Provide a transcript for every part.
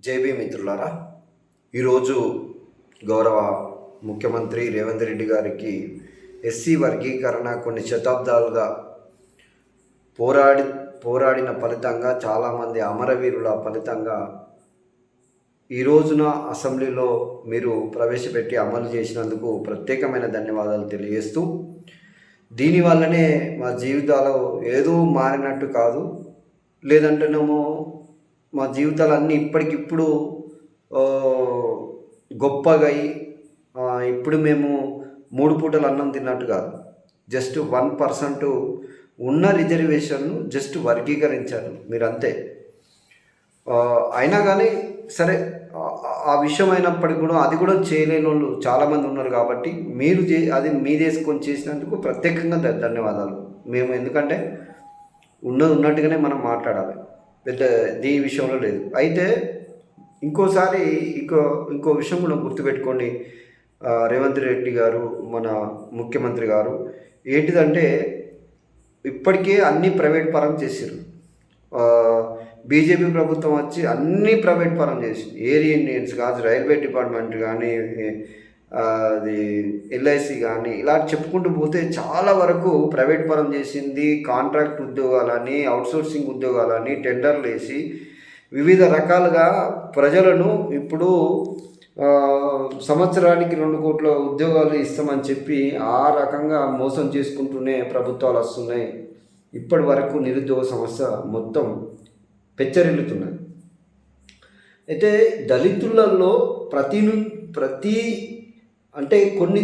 JB మిత్రులారా, ఈరోజు గౌరవ ముఖ్యమంత్రి రేవంత్ రెడ్డి గారికి ఎస్సీ వర్గీకరణ కొన్ని శతాబ్దాలుగా పోరాడిన ఫలితంగా చాలామంది అమరవీరుల ఫలితంగా ఈ రోజున అసెంబ్లీలో మీరు ప్రవేశపెట్టి అమలు చేసినందుకు ప్రత్యేకమైన ధన్యవాదాలు తెలియజేస్తూ, దీనివల్లనే మా జీవితాలు ఏదో మారినట్టు కాదు, లేదంటేనేమో మా జీవితాలన్నీ ఇప్పటికిప్పుడు గొప్పగా ఇప్పుడు మేము 3 పూటలు అన్నం తిన్నట్టు కాదు. జస్ట్ 1% ఉన్న రిజర్వేషన్ను జస్ట్ వర్గీకరించారు మీరు, అంతే. అయినా కానీ సరే, ఆ విషయం అయినప్పటికీ కూడా అది కూడా చేయలేని వాళ్ళు చాలామంది ఉన్నారు. కాబట్టి మీరు అది మీ చేసుకొని చేసినందుకు ప్రత్యేకంగా ధన్యవాదాలు. మేము ఎందుకంటే ఉన్నట్టుగానే మనం మాట్లాడాలి, పెద్ద దీని విషయంలో లేదు. అయితే ఇంకోసారి ఇంకో విషయం కూడా గుర్తుపెట్టుకోండి. రేవంత్ రెడ్డి గారు, మన ముఖ్యమంత్రి గారు, ఏంటిదంటే ఇప్పటికే అన్నీ ప్రైవేట్ పరం చేసారు. బీజేపీ ప్రభుత్వం వచ్చి అన్నీ ప్రైవేట్ పరం చేసింది. ఎయిర్ ఇండియన్స్ కాదు, రైల్వే డిపార్ట్మెంట్ కానీ, అది ఎల్ఐసి కానీ, ఇలా చెప్పుకుంటూ పోతే చాలా వరకు ప్రైవేట్ పరం చేసింది. కాంట్రాక్ట్ ఉద్యోగాలని, అవుట్సోర్సింగ్ ఉద్యోగాలని టెండర్లు వేసి వివిధ రకాలుగా ప్రజలను ఇప్పుడు సంవత్సరానికి 2 కోట్ల ఉద్యోగాలు ఇస్తామని చెప్పి ఆ రకంగా మోసం చేసుకుంటూనే ప్రభుత్వాలు వస్తున్నాయి. ఇప్పటి వరకు నిరుద్యోగ సమస్య మొత్తం పెచ్చరిల్లుతున్నాయి. అయితే దళితులలో ప్రతి అంటే కొన్ని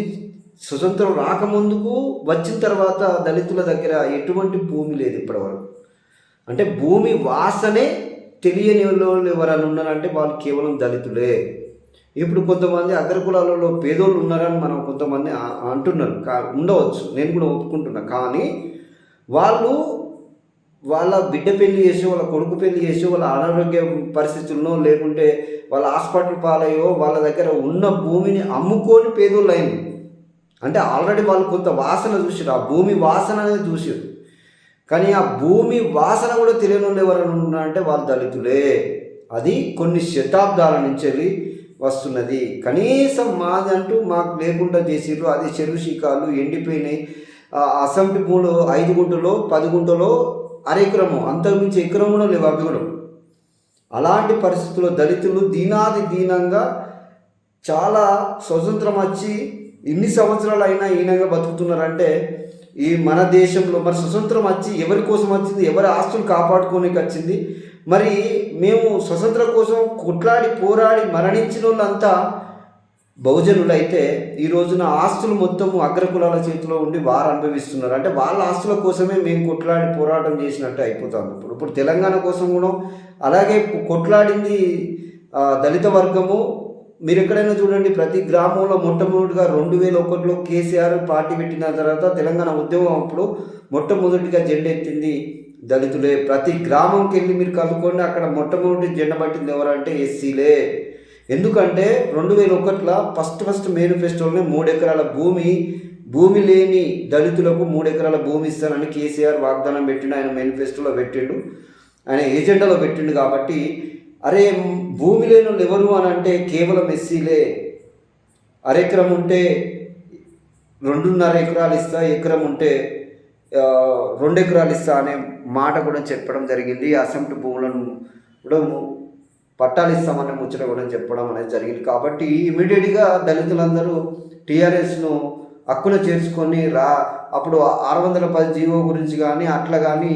స్వతంత్రం రాకముందుకు వచ్చిన తర్వాత దళితుల దగ్గర ఎటువంటి భూమి లేదు ఇప్పటివరకు. అంటే భూమి వాసనే తెలియని వాళ్ళు ఎవరైనా ఉన్నారంటే వాళ్ళు కేవలం దళితులే. ఇప్పుడు కొంతమంది అగ్రకులాలలో పేదోళ్ళు ఉన్నారని మనం కొంతమంది అంటున్నారు. ఉండవచ్చు, నేను కూడా ఒప్పుకుంటున్నా. కానీ వాళ్ళు వాళ్ళ బిడ్డ పెళ్లి చేసి, వాళ్ళ కొడుకు పెళ్లి చేసి, వాళ్ళ అనారోగ్య పరిస్థితుల్లో, లేకుంటే వాళ్ళ హాస్పిటల్ పాలయ్యో వాళ్ళ దగ్గర ఉన్న భూమిని అమ్ముకొని పేదోళ్ళు అయింది. అంటే ఆల్రెడీ వాళ్ళు కొంత వాసన చూసారు, ఆ భూమి వాసన అనేది చూసారు. కానీ ఆ భూమి వాసన కూడా తెలియని వాళ్ళు ఎవరైనా ఉన్నారంటే వాళ్ళు దళితులే. అది కొన్ని శతాబ్దాల నుంచి వెళ్ళి వస్తున్నది. కనీసం మాది అంటూ మాకు లేకుండా చేసిర్రు. అది చెరువు శిఖాలు ఎండిపోయినాయి. అసెంబ్లీ భూములు 5 గుంటలో 10 గుంటలో అరెకరము, అంతకుమించి ఎకరం కూడా లేవు అవి కూడా. అలాంటి పరిస్థితుల్లో దళితులు దీనంగా చాలా స్వతంత్రం వచ్చి ఇన్ని సంవత్సరాలు అయినా ఈనంగా బతుకుతున్నారంటే ఈ మన దేశంలో మరి స్వతంత్రం వచ్చి ఎవరి కోసం వచ్చింది? ఎవరి ఆస్తులు కాపాడుకోనికి వచ్చింది? మరి మేము స్వతంత్రం కోసం కొట్లాడి పోరాడి మరణించిన వాళ్ళంతా బహుజనులు అయితే ఈ రోజున ఆస్తులు మొత్తము అగ్రకులాల చేతిలో ఉండి వారు అనుభవిస్తున్నారు. అంటే వాళ్ళ ఆస్తుల కోసమే మేము కొట్లాడి పోరాటం చేసినట్టు అయిపోతాం. ఇప్పుడు తెలంగాణ కోసం కూడా అలాగే కొట్లాడింది దళిత వర్గము. మీరు ఎక్కడైనా చూడండి, ప్రతి గ్రామంలో మొట్టమొదటిగా 2001లో కేసీఆర్ పార్టీ పెట్టిన తర్వాత తెలంగాణ ఉద్యమం అప్పుడు మొట్టమొదటిగా జెండా ఎత్తింది దళితులే. ప్రతి గ్రామంకి వెళ్ళి మీరు కలుపుకోండి, అక్కడ మొట్టమొదటి జెండా పట్టింది ఎవరంటే ఎస్సీలే. ఎందుకంటే 2001లో ఫస్ట్ మేనిఫెస్టోలోనే 3 ఎకరాల భూమి లేని దళితులకు 3 ఎకరాల భూమి ఇస్తానని కేసీఆర్ వాగ్దానం పెట్టిండు. ఆయన మేనిఫెస్టోలో పెట్టిండు, ఆయన ఏజెండాలో పెట్టిండు. కాబట్టి అరే భూమి లేని వాళ్ళు ఎవరు అని అంటే కేవలం ఎస్సీలే. అరెకరం ఉంటే 2.5 ఎకరాలు ఇస్తా, ఎకరం ఉంటే 2 ఎకరాలు ఇస్తా అనే మాట కూడా చెప్పడం జరిగింది. అసెంబ్లీ భూములను కూడా పట్టాలు ఇస్తామని ముచ్చట కూడా చెప్పడం అనేది జరిగింది. కాబట్టి ఇమీడియట్గా దళితులందరూ టీఆర్ఎస్ను హక్కున చేర్చుకొని అప్పుడు 610 జీవో గురించి కానీ అట్లా కానీ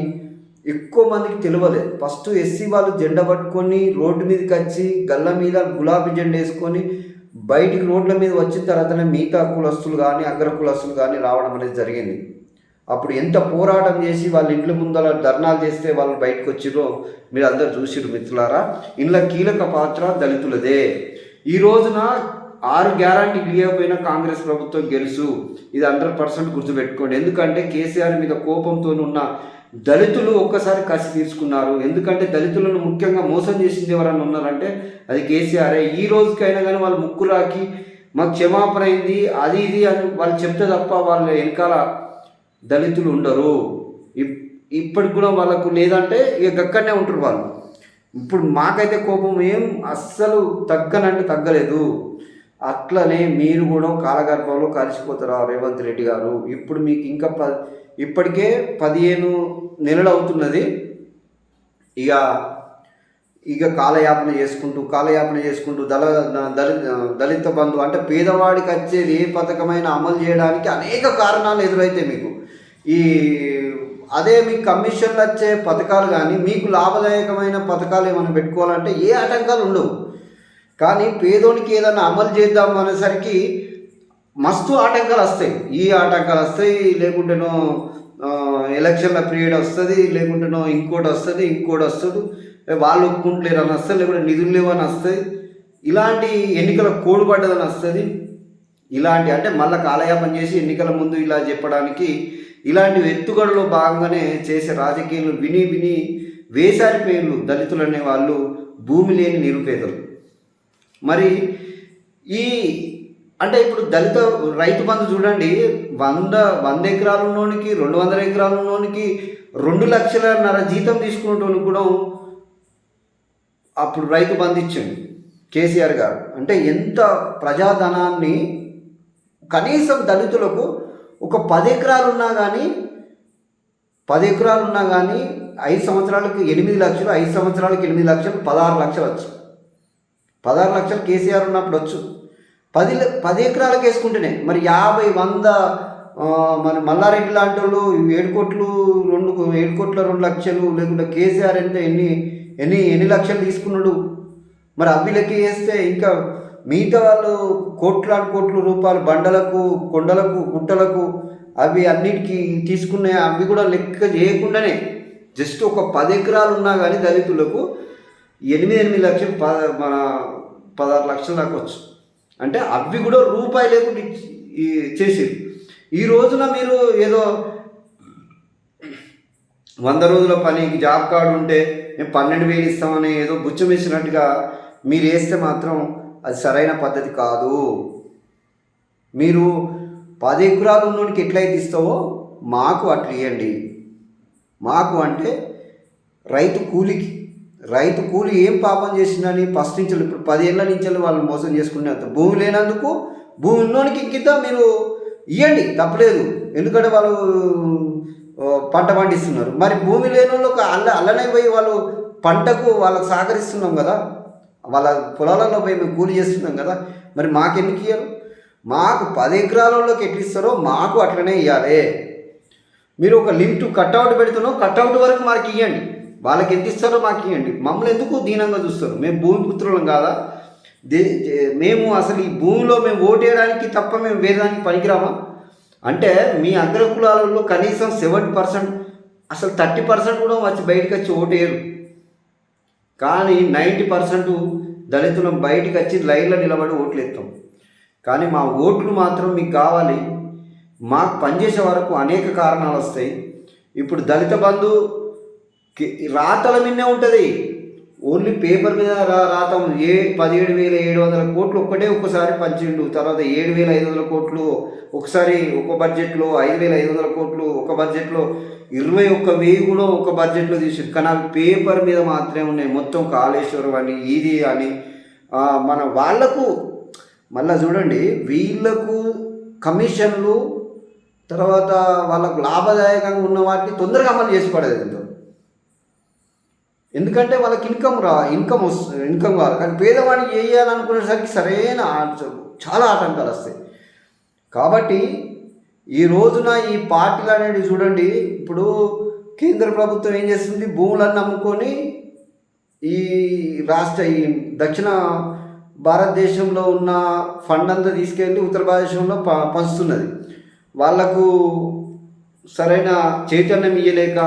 ఎక్కువ మందికి తెలియలేదు. ఫస్ట్ ఎస్సీ వాళ్ళు జెండా పట్టుకొని రోడ్డు మీదకి వచ్చి గల్ల మీద గులాబీ జెండా వేసుకొని బయటికి రోడ్ల మీద వచ్చిన తర్వాతనే మిగతా కులస్తులు కానీ అగ్ర కులస్తులు కానీ రావడం అనేది జరిగింది. అప్పుడు ఎంత పోరాటం చేసి వాళ్ళ ఇండ్ల ముందర ధర్నాలు చేస్తే వాళ్ళు బయటకు వచ్చిరో మీరు అందరు చూసిరు మిత్రులారా. ఇందులో కీలక పాత్ర దళితులదే. ఈ రోజున 6 గ్యారంటీలు ఇవ్వకపోయినా కాంగ్రెస్ ప్రభుత్వం గెలుసు, ఇది 100% గుర్తుపెట్టుకోండి. ఎందుకంటే కేసీఆర్ మీద కోపంతో ఉన్న దళితులు ఒక్కసారి కసి తీర్చుకున్నారు. ఎందుకంటే దళితులను ముఖ్యంగా మోసం చేసింది ఎవరన్నా ఉన్నారంటే అది కేసీఆరే. ఈ రోజుకైనా కానీ వాళ్ళు ముక్కు రాకి మాకు క్షమాపణ అయింది అది ఇది అని వాళ్ళు చెప్తే తప్ప వాళ్ళ వెనకాల దళితులు ఉండరు. ఇప్పటికి కూడా వాళ్ళకు లేదంటే ఇక గక్కడనే ఉంటారు వాళ్ళు. ఇప్పుడు మాకైతే కోపం ఏం అస్సలు తగ్గనంటే తగ్గలేదు. అట్లనే మీరు కూడా కాలగర్భంలో కలిసిపోతారా రేవంత్ రెడ్డి గారు? ఇప్పుడు మీకు ఇంకా ఇప్పటికే 15 నెలలు అవుతున్నది. ఇక ఇక కాలయాపన చేసుకుంటూ దళిత బంధు అంటే పేదవాడికి వచ్చేది ఏ పథకమైన అమలు చేయడానికి అనేక కారణాలు ఎదురైతే మీకు అదే మీకు కమిషన్లు వచ్చే పథకాలు కానీ మీకు లాభదాయకమైన పథకాలు ఏమైనా పెట్టుకోవాలంటే ఏ ఆటంకాలు ఉండవు. కానీ పేదోనికి ఏదైనా అమలు చేద్దాం అనేసరికి మస్తు ఆటంకాలు వస్తాయి. ఈ ఆటంకాలు వస్తాయి, లేకుంటేనో ఎలక్షన్ల పీరియడ్ వస్తుంది, లేకుంటేనో ఇంకోటి వస్తుంది, వాళ్ళు ఒప్పుకుంటలేరు అని వస్తుంది, లేకుంటే నిధులు లేవని వస్తుంది, ఇలాంటి ఎన్నికల కోడ్ పడ్డదని వస్తుంది. ఇలాంటి అంటే మళ్ళీ కాలయాపన చేసి ఎన్నికల ముందు ఇలా చెప్పడానికి ఇలాంటి ఎత్తుగడలో భాగంగానే చేసే రాజకీయాలు విని వేసారిపోయిన దళితులు అనే వాళ్ళు భూమి లేని నిరుపేదలు. మరి అంటే ఇప్పుడు దళిత రైతు బంధు చూడండి, 100 ఎకరాలు ఉన్నోనికి 200 ఎకరాలు ఉన్నోనికి 2 లక్షలన్నర జీతం తీసుకునేటోనికి కూడా అప్పుడు రైతు బంధు ఇచ్చింది కేసీఆర్ గారు. అంటే ఎంత ప్రజాధనాన్ని కనీసం దళితులకు ఒక 10 ఎకరాలు ఉన్నా కానీ 5 సంవత్సరాలకు 8 లక్షలు, 5 సంవత్సరాలకు 8 లక్షలు, 16 లక్షలు వచ్చు. 16 లక్షలు కేసీఆర్ ఉన్నప్పుడు వచ్చు. 10 ఎకరాలకు వేసుకుంటేనే మరి 50, 100 మన మల్లారెడ్డి లాంటి వాళ్ళు 7 కోట్లు 2 లక్షలు, లేకుంటే కేసీఆర్ అంటే ఎన్ని లక్షలు తీసుకున్నాడు. మరి అవిలకి వేస్తే ఇంకా మిగతా వాళ్ళు కోట్ల రూపాయలు బండలకు, కొండలకు, గుట్టలకు అవి అన్నిటికీ తీసుకునే అవి కూడా లెక్క చేయకుండానే జస్ట్ ఒక 10 ఎకరాలు ఉన్నా కానీ దళితులకు 8 లక్షలు, మన 16 లక్షలు దాకా వచ్చు. అంటే అవి కూడా రూపాయి లేకుండా చేసేది. ఈ రోజున మీరు ఏదో 100 రోజుల పనికి జాబ్ కార్డు ఉంటే మేము 12,000 ఇస్తామని ఏదో బుచ్చం వేసినట్టుగా మీరు వేస్తే మాత్రం అది సరైన పద్ధతి కాదు. మీరు 10 ఎకరాలు ఉన్నోడికి ఎట్లయితే ఇస్తావో మాకు అట్లా ఇవ్వండి. మాకు అంటే రైతు కూలి ఏం పాపం చేసిందని ఫస్ట్ నుంచి ఇప్పుడు 10 ఏళ్ళ నుంచి వాళ్ళు మోసం చేసుకునేంత భూమి లేనందుకు భూమి ఉన్నోనికి ఇంకిద్ద మీరు ఇవ్వండి, తప్పలేదు. ఎందుకంటే వాళ్ళు పంట పండిస్తున్నారు. మరి భూమి లేని వాళ్ళకు అల్లనే పోయి వాళ్ళు పంటకు వాళ్ళకు సహకరిస్తున్నాం కదా, వాళ్ళ పొలాలలో పోయి మేము కూలి చేస్తున్నాం కదా, మరి మాకెందుకు ఇయ్యరు? మాకు 10 ఎకరాలలోకి ఎట్లు ఇస్తారో మాకు అట్లనే ఇవ్వాలి. మీరు ఒక లిమిట్ కట్అవుట్ పెడుతున్నావు, కట్అవుట్ వరకు మాకు ఇవ్వండి. వాళ్ళకి ఎంత ఇస్తారో మాకు ఇవ్వండి. మమ్మల్ని ఎందుకు దీనంగా చూస్తారు? మేము భూమి పుత్రులం కాదా? మేము అసలు ఈ భూమిలో మేము ఓటేయడానికి తప్ప మేము వేరే దానికి పనికిరామా? అంటే మీ అగ్రకులాలలో కనీసం 70%, అసలు 30% కూడా వచ్చి బయటకు వచ్చి ఓటేయరు. కానీ 90% దళితులం బయటకు వచ్చి లైన్లో నిలబడి ఓట్లు ఎత్తాం. కానీ మా ఓట్లు మాత్రం మీకు కావాలి. మాకు పనిచేసే వరకు అనేక కారణాలు వస్తాయి. ఇప్పుడు దళిత బంధు రాతల మీదనే ఉంటుంది, ఓన్లీ పేపర్ మీద రాతం 17,700 కోట్లు ఒక్కసారి పంచిండు. తర్వాత 7,500 కోట్లు ఒకసారి ఒక బడ్జెట్లో, 5,500 కోట్లు ఒక బడ్జెట్లో, 21,000 కూడా ఒక బడ్జెట్లో తీసి. కానీ అవి పేపర్ మీద మాత్రమే ఉన్నాయి. మొత్తం కాళేశ్వరం అని ఇది అని మన వాళ్లకు మళ్ళీ చూడండి, వీళ్లకు కమిషన్లు, తర్వాత వాళ్ళకు లాభదాయకంగా ఉన్న వాటిని తొందరగా అమలు చేసి పడేది. ఎందుకంటే వాళ్ళకి ఇన్కమ్ కావాలి. కానీ పేదవాడికి చేయాలనుకునేసరికి సరైన చాలా ఆటంకాలు వస్తాయి. కాబట్టి ఈ రోజున ఈ పార్టీలు అనేవి చూడండి, ఇప్పుడు కేంద్ర ప్రభుత్వం ఏం చేస్తుంది, భూములను నమ్ముకొని ఈ దక్షిణ భారతదేశంలో ఉన్న ఫండ్ అంతా తీసుకెళ్ళి ఉత్తర భారతదేశంలో పంచుతున్నది. వాళ్లకు సరైన చైతన్యం ఇయ్యలేక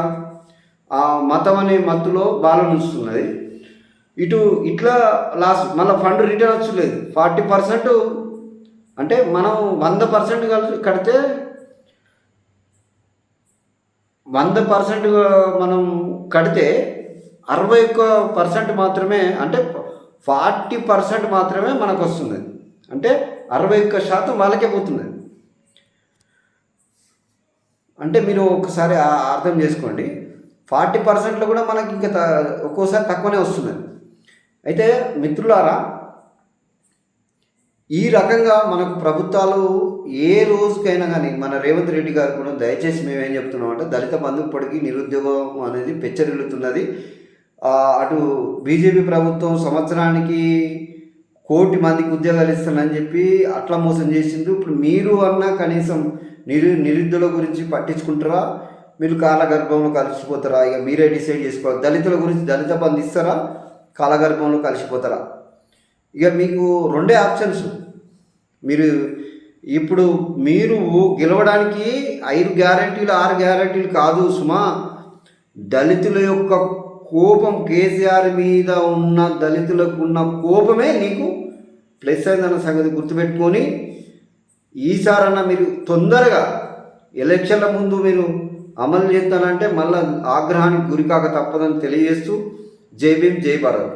ఆ మతం అనే మత్తులో వాళ్ళని ఉంచుతున్నది. ఇట్లా లాస్ మళ్ళీ ఫండ్ రిటర్న్ వచ్చలేదు. 40% అంటే మనం 100% కడితే 100% మనం కడితే 61% మాత్రమే, అంటే 40% మాత్రమే మనకు వస్తుంది. అంటే 61% వాళ్ళకే పోతుంది. అంటే మీరు ఒకసారి అర్థం చేసుకోండి. 40%లో కూడా మనకి ఇంకా ఒక్కోసారి తక్కువనే వస్తున్నది. అయితే మిత్రులారా, ఈ రకంగా మనకు ప్రభుత్వాలు ఏ రోజుకైనా కానీ మన రేవంత్ రెడ్డి గారు కూడా దయచేసి మేమేం చెప్తున్నాం అంటే దళిత బంధు ఇప్పటికీ నిరుద్యోగం అనేది పెచ్చరిల్లుతున్నది. అటు బీజేపీ ప్రభుత్వం సంవత్సరానికి 1,00,00,000 మందికి ఉద్యోగాలు ఇస్తానని చెప్పి అట్లా మోసం చేసిండు. ఇప్పుడు మీరు అన్నా కనీసం నిరుద్యోగుల గురించి పట్టించుకుంటారా? మీరు కాలగర్భంలో కలిసిపోతారా? ఇక మీరే డిసైడ్ చేసుకోవాలి. దళితుల గురించి దళిత బంధు ఇస్తారా, కాలగర్భంలో కలిసిపోతారా? ఇక మీకు రెండే ఆప్షన్స్. ఇప్పుడు మీరు గెలవడానికి 5 గ్యారంటీలు 6 గ్యారంటీలు కాదు సుమా. దళితుల యొక్క కోపం, కేసీఆర్ మీద ఉన్న దళితులకు ఉన్న కోపమే నీకు ప్లస్ అయిందన్న సంగతి గుర్తుపెట్టుకొని ఈసారన్నా మీరు తొందరగా ఎలక్షన్ల ముందు మీరు అమలు చేస్తానంటే మళ్ళీ ఆగ్రహానికి గురికాక తప్పదని తెలియజేస్తూ జై భీమ్, జై భారత్.